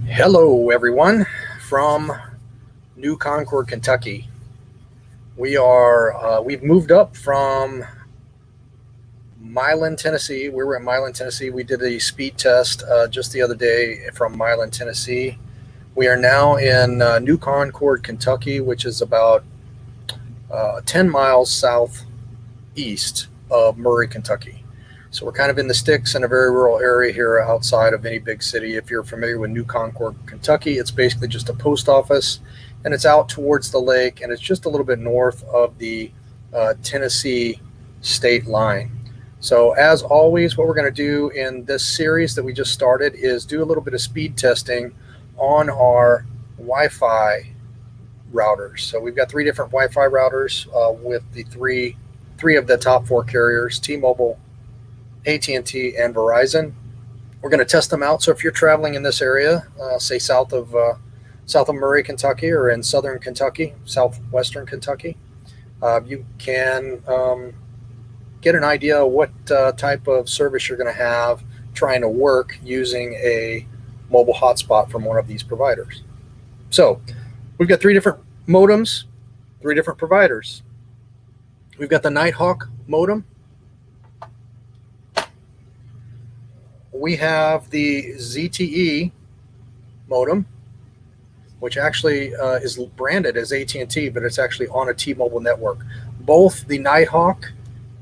Hello, everyone, from New Concord, Kentucky. We've moved up from Milan, Tennessee. We were in Milan, Tennessee. We did a speed test just the other day from Milan, Tennessee. We are now in New Concord, Kentucky, which is about 10 miles southeast of Murray, Kentucky. So we're kind of in the sticks in a very rural area here outside of any big city. If you're familiar with New Concord, Kentucky, it's basically just a post office, and it's out towards the lake, and it's just a little bit north of the Tennessee state line. So as always, what we're going to do in this series that we just started is do a little bit of speed testing on our Wi-Fi routers. So we've got 3 different Wi-Fi routers with the three of the top 4 carriers: T-Mobile, AT&T, and Verizon. We're going to test them out. So if you're traveling in this area, say south of Murray, Kentucky, or in southern Kentucky, southwestern Kentucky, you can get an idea of what type of service you're going to have trying to work using a mobile hotspot from one of these providers. So we've got 3 different modems, 3 different providers. We've got the Nighthawk modem. We have the ZTE modem, which actually is branded as AT&T, but it's actually on a T-Mobile network. Both the Nighthawk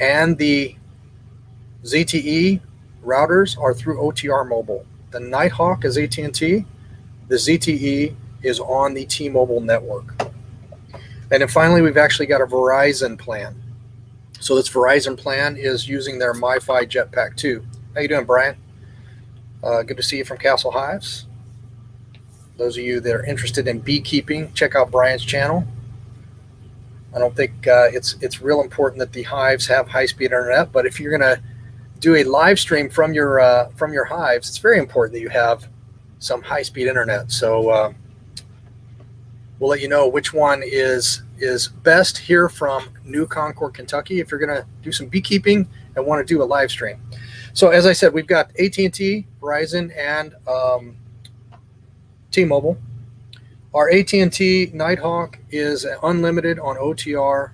and the ZTE routers are through OTR Mobile. The Nighthawk is AT&T. The ZTE is on the T-Mobile network. And then finally, we've actually got a Verizon plan. So this Verizon plan is using their MiFi Jetpack 2. How you doing, Brian? Good to see you from Castle Hives. Those of you that are interested in beekeeping, check out Brian's channel. I don't think it's real important that the hives have high-speed internet, but if you're going to do a live stream from your hives, it's very important that you have some high-speed internet. So we'll let you know which one is best here from New Concord, Kentucky, if you're going to do some beekeeping and want to do a live stream. So as I said, we've got AT&T, Verizon, and T-Mobile. Our AT&T Nighthawk is unlimited on OTR.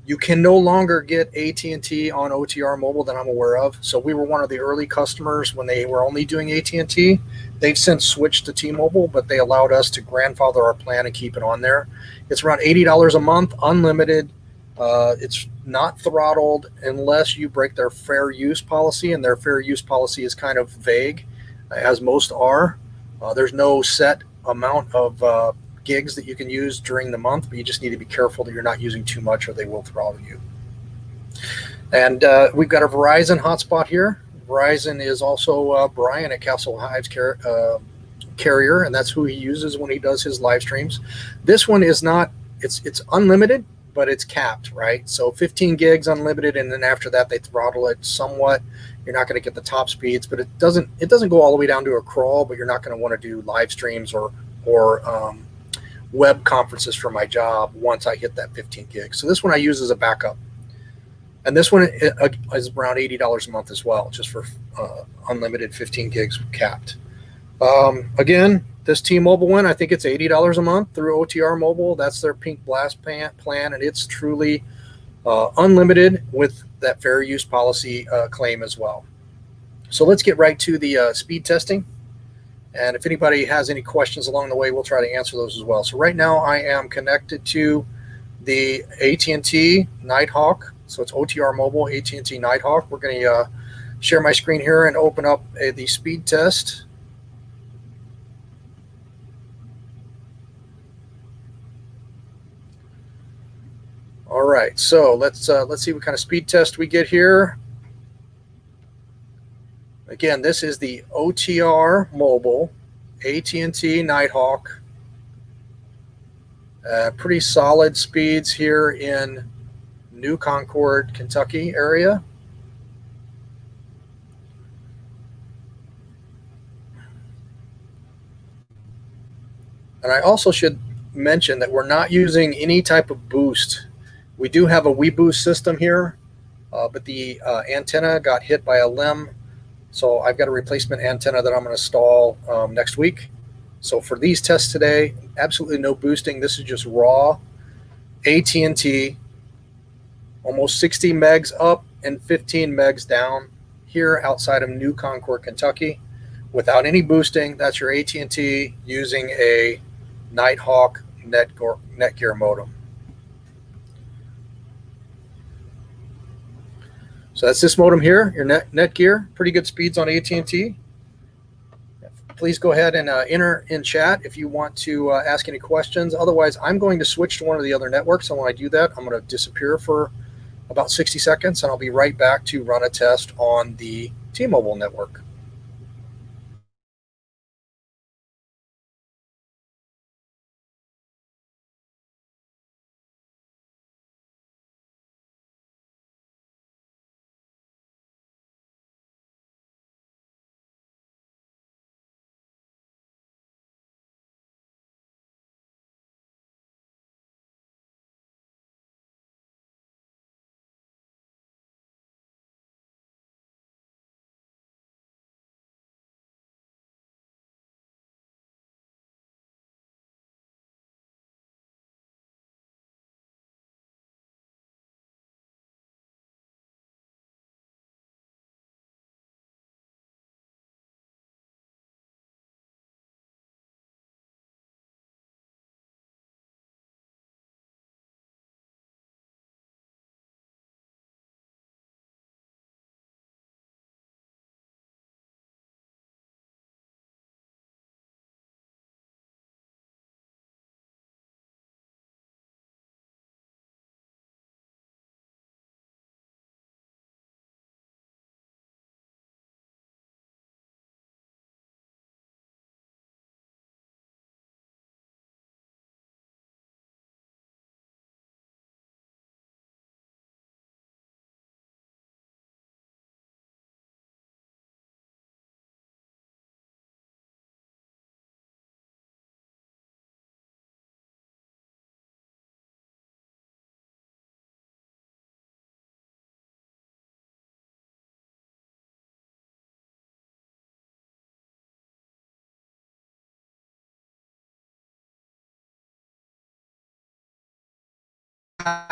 You can no longer get AT&T on OTR Mobile that I'm aware of. So we were one of the early customers when they were only doing AT&T. They've since switched to T-Mobile, but they allowed us to grandfather our plan and keep it on there. It's around $80 a month, unlimited. It's not throttled unless you break their fair use policy, and their fair use policy is kind of vague, as most are. There's no set amount of gigs that you can use during the month, but you just need to be careful that you're not using too much or they will throttle you. And we've got a Verizon hotspot here. Verizon is also Brian at Castle Hives carrier, and that's who he uses when he does his live streams. This one is not, it's unlimited, but it's capped, right? So 15 gigs unlimited, and then after that they throttle it somewhat. You're not going to get the top speeds, but it doesn't go all the way down to a crawl, but you're not going to want to do live streams or web conferences for my job once I hit that 15 gigs. So this one I use as a backup. And this one is around $80 a month as well, just for unlimited 15 gigs capped. Again, this T-Mobile one, I think it's $80 a month through OTR Mobile. That's their Pink Blast plan, and it's truly unlimited with that fair use policy claim as well. So let's get right to the speed testing. And if anybody has any questions along the way, we'll try to answer those as well. So right now I am connected to the AT&T Nighthawk. So it's OTR Mobile, AT&T Nighthawk. We're going to share my screen here and open up the speed test. All right, so let's see what kind of speed test we get here. Again, this is the OTR Mobile AT&T Nighthawk. Pretty solid speeds here in New Concord, Kentucky area. And I also should mention that we're not using any type of boost. We do have a WeBoost system here, but the antenna got hit by a limb So I've got a replacement antenna that I'm going to install next week. So for these tests today, absolutely no boosting. This is just raw AT&T, almost 60 megs up and 15 megs down here outside of New Concord, Kentucky, without any boosting. That's your AT&T using a Nighthawk Netgear modem. So that's this modem here, your Netgear. Pretty good speeds on AT&T. Please go ahead and enter in chat if you want to ask any questions. Otherwise, I'm going to switch to one of the other networks. And when I do that, I'm going to disappear for about 60 seconds, and I'll be right back to run a test on the T-Mobile network.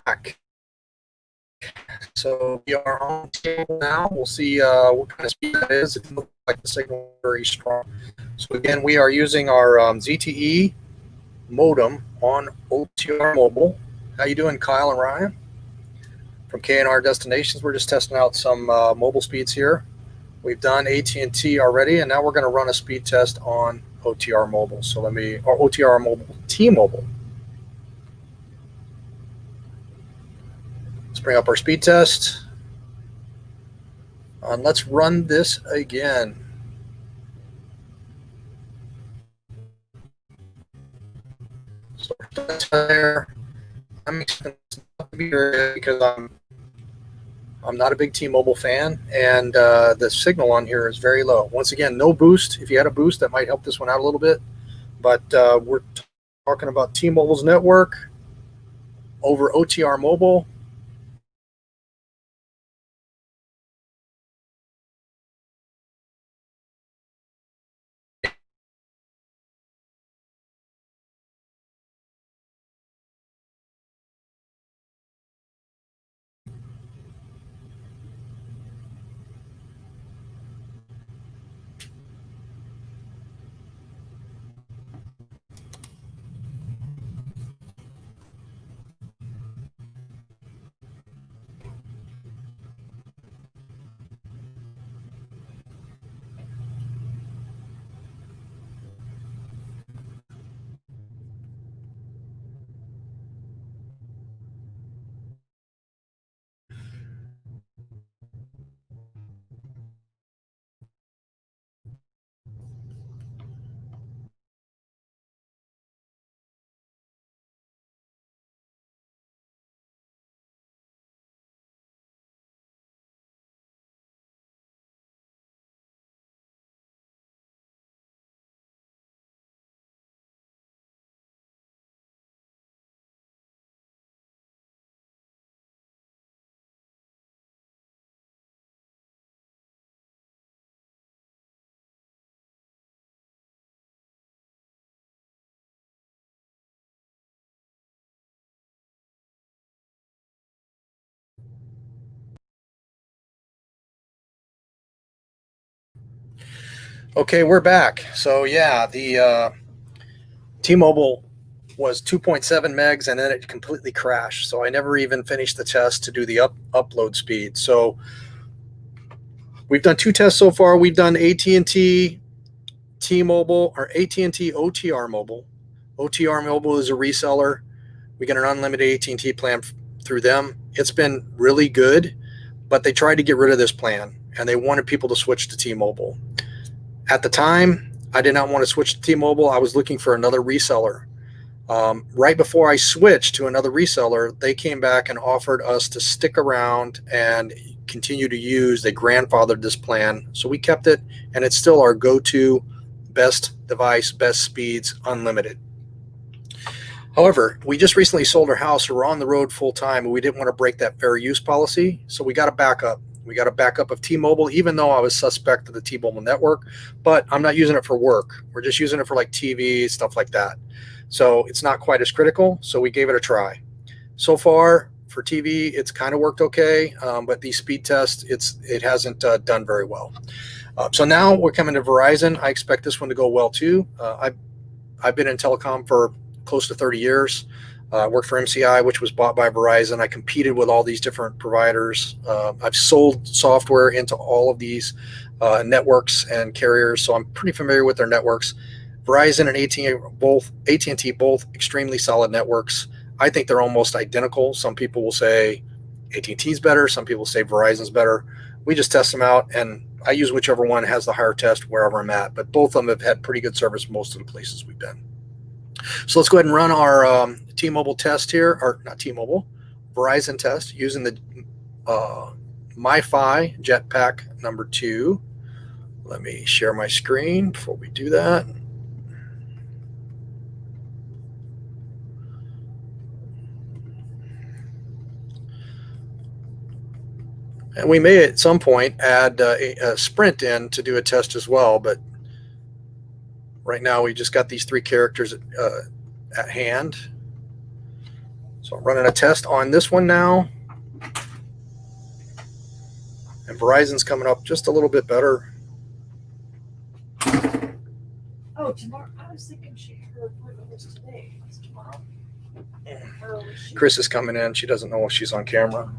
Back. So we are on the table now. We'll see what kind of speed that is. It looks like the signal is very strong. So again, we are using our ZTE modem on OTR Mobile. How you doing, Kyle and Ryan? From K&R Destinations, we're just testing out some mobile speeds here. We've done AT&T already, and now we're going to run a speed test on OTR Mobile. So or OTR Mobile, T-Mobile. Let's bring up our speed test. And let's run this again. So there, I'm because I'm not a big T-Mobile fan, and the signal on here is very low. Once again, no boost. If you had a boost, that might help this one out a little bit. But we're talking about T-Mobile's network over OTR Mobile. Okay, we're back. So yeah, the T-Mobile was 2.7 megs and then it completely crashed. So I never even finished the test to do the upload speed. So we've done 2 tests so far. We've done AT&T, T-Mobile, or AT&T OTR Mobile. OTR Mobile is a reseller. We get an unlimited AT&T plan through them. It's been really good, but they tried to get rid of this plan and they wanted people to switch to T-Mobile. At the time, I did not want to switch to T-Mobile. I was looking for another reseller. Right before I switched to another reseller, they came back and offered us to stick around and continue to use. They grandfathered this plan, so we kept it, and it's still our go-to best device, best speeds, unlimited. However, we just recently sold our house. We're on the road full time, and we didn't want to break that fair use policy, so we got a backup. We got a backup of T-Mobile, even though I was suspect of the T-Mobile network, but I'm not using it for work. We're just using it for like TV, stuff like that. So it's not quite as critical. So we gave it a try. So far for TV, it's kind of worked okay, but these speed tests, it hasn't done very well. So now we're coming to Verizon. I expect this one to go well too. I've been in telecom for close to 30 years. I worked for MCI, which was bought by Verizon. I competed with all these different providers. I've sold software into all of these networks and carriers, so I'm pretty familiar with their networks. Verizon and AT&T both extremely solid networks. I think they're almost identical. Some people will say AT&T's better. Some people say Verizon's better. We just test them out, and I use whichever one has the higher test wherever I'm at. But both of them have had pretty good service most of the places we've been. So let's go ahead and run our T-Mobile test here, or not T-Mobile, Verizon test using the Wi-Fi Jetpack number 2. Let me share my screen before we do that. And we may at some point add a Sprint in to do a test as well, but right now we just got these 3 characters at hand. So I'm running a test on this one now. And Verizon's coming up just a little bit better. Oh, tomorrow. I was thinking her appointment was today. It's tomorrow. Chris is coming in. She doesn't know if she's on camera.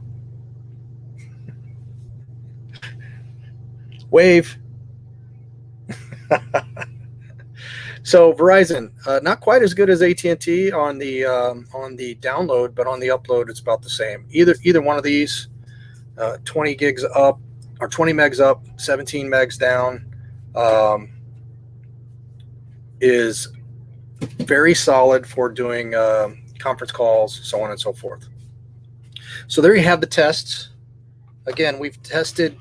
Wave. So Verizon, not quite as good as AT&T on the download, but on the upload, it's about the same. Either one of these, 20 gigs up or 20 megs up, 17 megs down, is very solid for doing conference calls, so on and so forth. So there you have the tests. Again, we've tested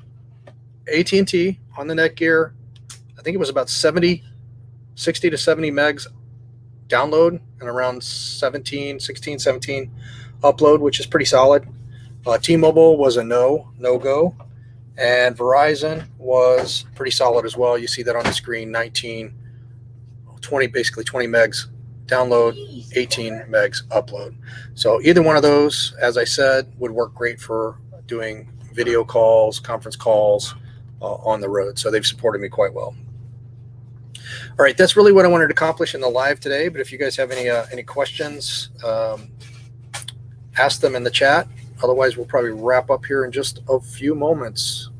AT&T on the Netgear. I think it was about 60 to 70 megs download and around 16, 17 upload, which is pretty solid. T-Mobile was a no-go, and Verizon was pretty solid as well. You see that on the screen, 20 megs download, 18 megs upload. So either one of those, as I said, would work great for doing video calls, conference calls on the road. So they've supported me quite well. All right, that's really what I wanted to accomplish in the live today. But if you guys have any questions, ask them in the chat. Otherwise, we'll probably wrap up here in just a few moments.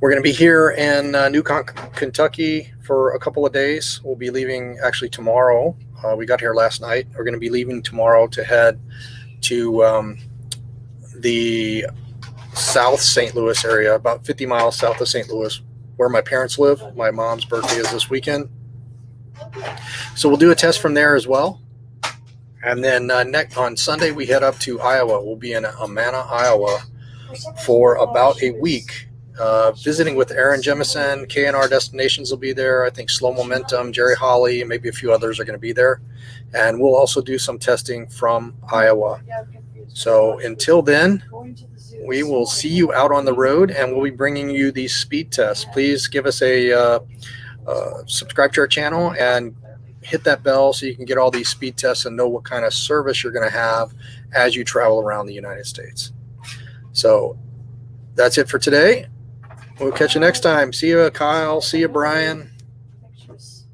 We're going to be here in Concord, Kentucky for a couple of days. We'll be leaving actually tomorrow. We got here last night. We're going to be leaving tomorrow to head to the South St. Louis area, about 50 miles south of St. Louis, where my parents live. My mom's birthday is this weekend. So we'll do a test from there as well. And then on Sunday, we head up to Iowa. We'll be in Amana, Iowa for about a week, visiting with Aaron Jemison. K&R Destinations will be there. I think Slow Momentum, Jerry Holly, and maybe a few others are going to be there. And we'll also do some testing from Iowa. So until then, we will see you out on the road, and we'll be bringing you these speed tests. Please give us a subscribe to our channel and hit that bell so you can get all these speed tests and know what kind of service you're going to have as you travel around the United States. So that's it for today. We'll catch you next time. See you, Kyle. See you, Brian. Pictures.